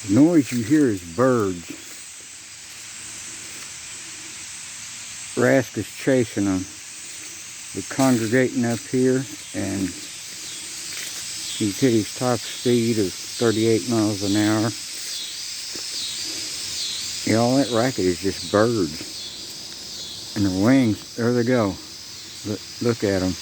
The noise you hear is birds. Rask is chasing them. They're congregating up here, and he's hit his top speed of 38 miles an hour. Yeah, all that racket is just birds. And their wings, there they go. Look at them.